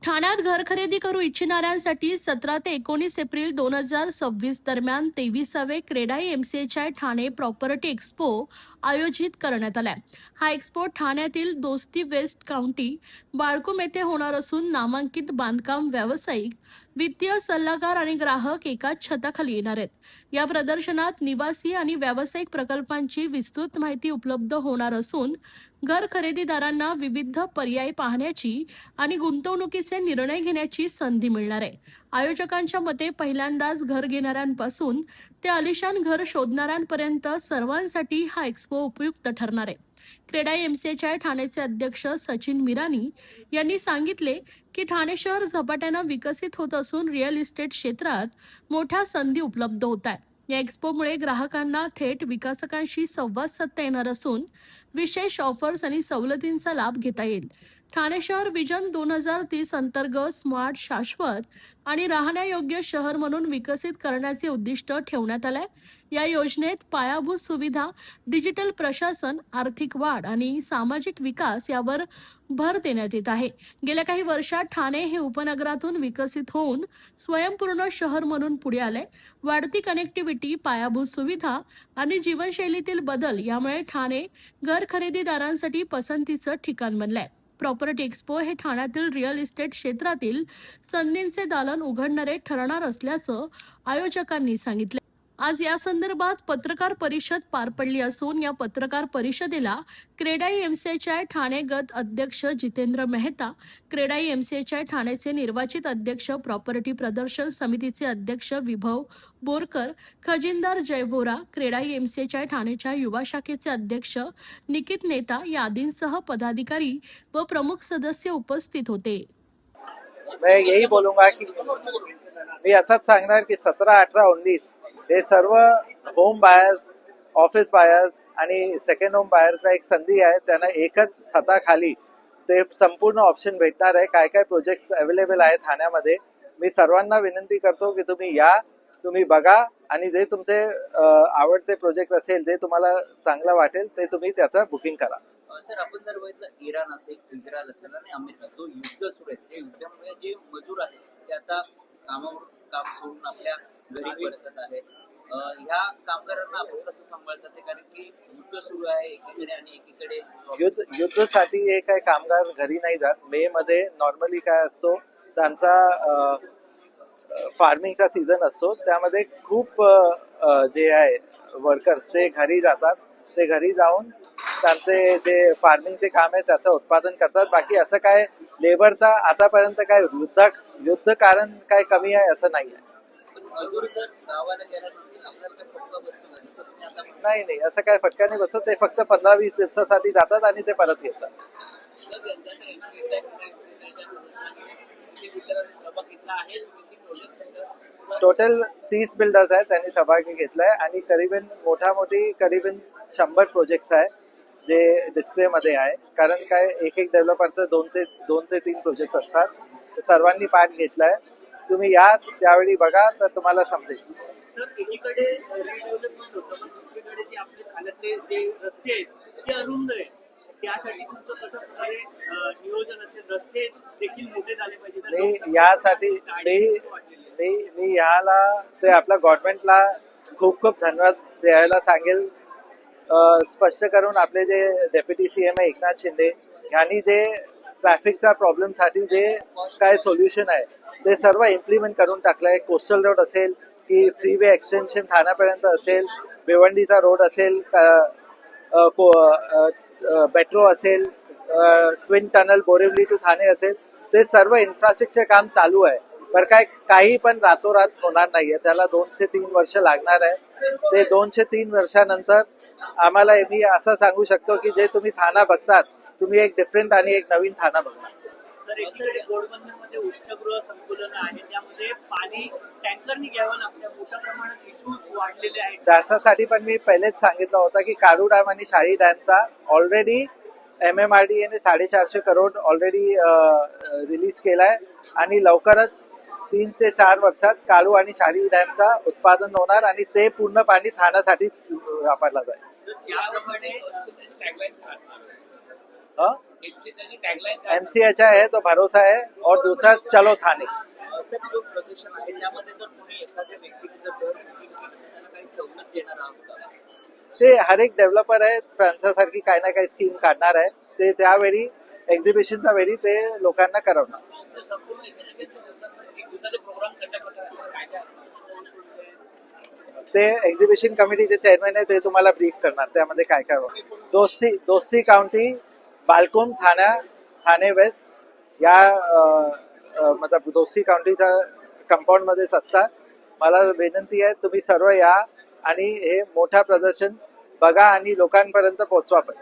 ठाण्यात घर खरेदी करू इच्छिणाऱ्यांसाठी 17 ते 19 एप्रिल 2026 दरम्यान 23वे क्रेडाई एमसीएचआय ठाणे प्रॉपर्टी एक्स्पो आयोजित करण्यात आलाय. हा एक्स्पो ठाण्यातील दोस्ती वेस्ट काउंटी बाळकूम येथे होणार असून नामांकित बांधकाम व्यावसायिक, वित्तीय सल्लागार आणि ग्राहक एकाच छताखाली येणार आहेत. या प्रदर्शनात निवासी आणि व्यावसायिक प्रकल्पांची विस्तृत माहिती उपलब्ध होणार असून घर खरेदीदारांना विविध पर्याय पाहण्याची आणि गुंतवणुकीचे निर्णय घेण्याची संधी मिळणार आहे. आयोजकांच्या मते पहिल्यांदाच घर घेणाऱ्यांपासून ते आलिशान घर शोधणाऱ्यांपर्यंत सर्वांसाठी हा एक्स्पो उपयुक्त ठरणार आहे. क्रेडाई एमसीएचआय ठाणेचे अध्यक्ष सचिन मिरानी यांनी सांगितले की ठाणे शहर झपाट्यानं विकसित होत असून रिअल इस्टेट क्षेत्रात मोठ्या संधी उपलब्ध होत आहेत. या एक्स्पोमुळे ग्राहकांना थेट विकासकांशी संवाद साधता येणार असून विशेष ऑफर्स आणि सवलतींचा लाभ घेता येईल. ठाणे शहर विजन 2030 अंतर्गत स्मार्ट, शाश्वत आणि राहण्यायोग्य शहर म्हणून विकसित करण्याचे उद्दिष्ट ठेवण्यात आलंय. या योजनेत पायाभूत सुविधा, डिजिटल प्रशासन, आर्थिक वाढ आणि सामाजिक विकास यावर भर देण्यात येत आहे. गेल्या काही वर्षात ठाणे हे उपनगरातून विकसित होऊन स्वयंपूर्ण शहर म्हणून पुढे आले. वाढती कनेक्टिव्हिटी, पायाभूत सुविधा आणि जीवनशैलीतील बदल यामुळे ठाणे घर खरेदीदारांसाठी पसंतीचं ठिकाण बनलंय. प्रॉपर्टी एक्स्पो हे ठाण्यातील रिअल इस्टेट क्षेत्रातील संधींचे दालन उघडणारे ठरणार असल्याचं आयोजकांनी सांगितले. आज या संदर्भात पत्रकार परिषद पार पडली असून या पत्रकार परिषदेला क्रेडाई एमसीएचआय ठाणे गट अध्यक्ष जितेंद्र मेहता, क्रेडाई एमसीएचआय ठाणेचे निर्वाचित अध्यक्ष, प्रॉपर्टी प्रदर्शन समितीचे अध्यक्ष विभव बोरकर, खजिनदार जय व्होरा, क्रेडाई एमसीएचआय ठाणेच्या युवा शाखेचे अध्यक्ष निकित नेता यादींसह पदाधिकारी व प्रमुख सदस्य उपस्थित होते. मैं यही बोलूंगा की मी असंच सांगणार की 17, 18, 19 हे सर्व होम बायर्स, ऑफिस बायर्स आणि सेकंड होम बायर्सला एक संधी आहे. त्यांना एकच छताखाली ते संपूर्ण ऑप्शन भेटणार आहे. काय काय प्रोजेक्ट्स अवेलेबल आहेत ठाण्यामध्ये. मी सर्वांना विनंती करतो की तुम्ही या, तुम्ही बघा आणि जे तुमचे आवडते प्रोजेक्ट असेल, जे तुम्हाला चांगलं वाटेल ते तुम्ही त्याचं बुकिंग करा. सर, आपण जर बघितलं इराण असेल, इस्रायल असेल आणि अमेरिका, जो युद्ध सुरू आहे त्या युद्धामुळे जे मजूर आहेत ते आता कामावर काम सोडून आपल्या घरी परतत आहेत. ह्या कामगारांना आपण कसं सांभाळतात ते, कारण की युद्ध सुरू आहे एकीकडे आणि एकीकडे युद्धसाठी हे काय कामगार घरी नाही जात. मे मध्ये नॉर्मली काय असतो, त्यांचा फार्मिंगचा सीझन असतो, त्यामध्ये खूप जे आहे वर्कर्स ते घरी जातात. ते घरी जाऊन त्यांचे जे फार्मिंगचे काम आहे त्याचं उत्पादन करतात. बाकी असं काय लेबरचा आतापर्यंत काय युद्ध कारण काय कमी आहे असं नाही आहे. मजूर जर गावाला गेल्यानंतर आपल्याला काय फटका बसतो का? जसं तुम्ही आता नाही, असं काय फटका नाही बसत. ते फक्त 15-20 दिवसासाठी जातात आणि ते परत येतात. टोटल 30 बिल्डर्स आहेत, त्यांनी सहभागी घेतलाय आणि करीबन 100 प्रोजेक्ट्स आहे जे डिस्प्ले मध्ये आहे. कारण काय एक डेव्हलपरचं 2 ते 3 प्रोजेक्ट असतात. सर्वांनी पार्ट घेतलाय. तुम्ही या, त्यावेळी बघा तर तुम्हाला समजेल. सर, एकीकडे रिडेव्हलपमेंट होतं, पण दुसरीकडे जे आपले ठाण्यातले जे रस्ते आहेत ते अरुंद आहेत. त्यासाठी तुमचं कसं प्रकारे नियोजन असेल? रस्ते देखील मोठे झाले पाहिजे. यासाठी मी याला ते आपल्या गव्हर्नमेंटला खूप धन्यवाद द्यायला सांगेल. स्पष्ट करून आपले जे डेप्युटी सीएम आहे एकनाथ शिंदे यांनी जे ट्रॅफिकचा प्रॉब्लेमसाठी जे काय सोल्युशन आहे ते सर्व इम्प्लिमेंट करून टाकलंय. कोस्टल रोड असेल की फ्रीवे एक्सटेन्शन ठाण्यापर्यंत असेल, भिवंडीचा रोड असेल, मेट्रो असेल, twin tunnel Borivali to Thane असेल, ते सर्व इन्फ्रास्ट्रक्चर काम चालू आहे. पण काही पण रातोरात होणार नाहीये. त्याला 2 ते 3 वर्ष लागणार आहे. ते 2 ते 3 वर्षानंतर आम्हाला मी असं सांगू शकतो की जे तुम्ही ठाणा बघतात, तुम्ही एक डिफरंट आणि एक नवीन ठाणा बघणार. तर एकीकडे गोडबंदरमध्ये उच्चगृह संकुलन आहे, त्यामध्ये पाणी टँकरनी घ्यावं लागतं. मोठ्या प्रमाणात इश्यूज वाढलेले आहेत. त्याच्यासाठी पण मी पहिलेच सांगितलं होतं की कारू डॅम आणि शाही डॅमचा ऑलरेडी MMRDA ने 450 करोड ऑलरेडी रिलीज केलाय आणि लवकरच 3 ते 4 वर्षात काळू आणि शाही डॅमचा उत्पादन होणार आणि ते पूर्ण पाणी ठाण्यासाठीच वापरला जाईल. MCHI है तो भरोसा है और दूसरा चलो थाने. सर जो प्रदूषण आहे त्यामध्ये जर कोणी एखाद्या व्यक्तीने जर दर बुकिंग केलं तर त्यांना काही सवलत देणार आहोत का? ते हर एक डेव्हलपर आहे त्यांच्यासारखी काही ना काही स्कीम काढणार आहे. ते त्यावेळी एक्झिबिशनच्या वेळी ते लोकांना करवणार. ते एक्झिबिशन कमिटीचे चेअरमॅन आहे, ते तुम्हाला ब्रीफ करणार त्यामध्ये काय काय होतं. दोस्ती काउंटी, बालकुम, ठाणे वेस्ट या मतलब दोस्ती काउंटीच्या कंपाऊंड मध्येच असतात. मला विनंती आहे तुम्ही सर्व या आणि हे मोठा प्रदर्शन बघा आणि लोकांपर्यंत पोहोचवा पण.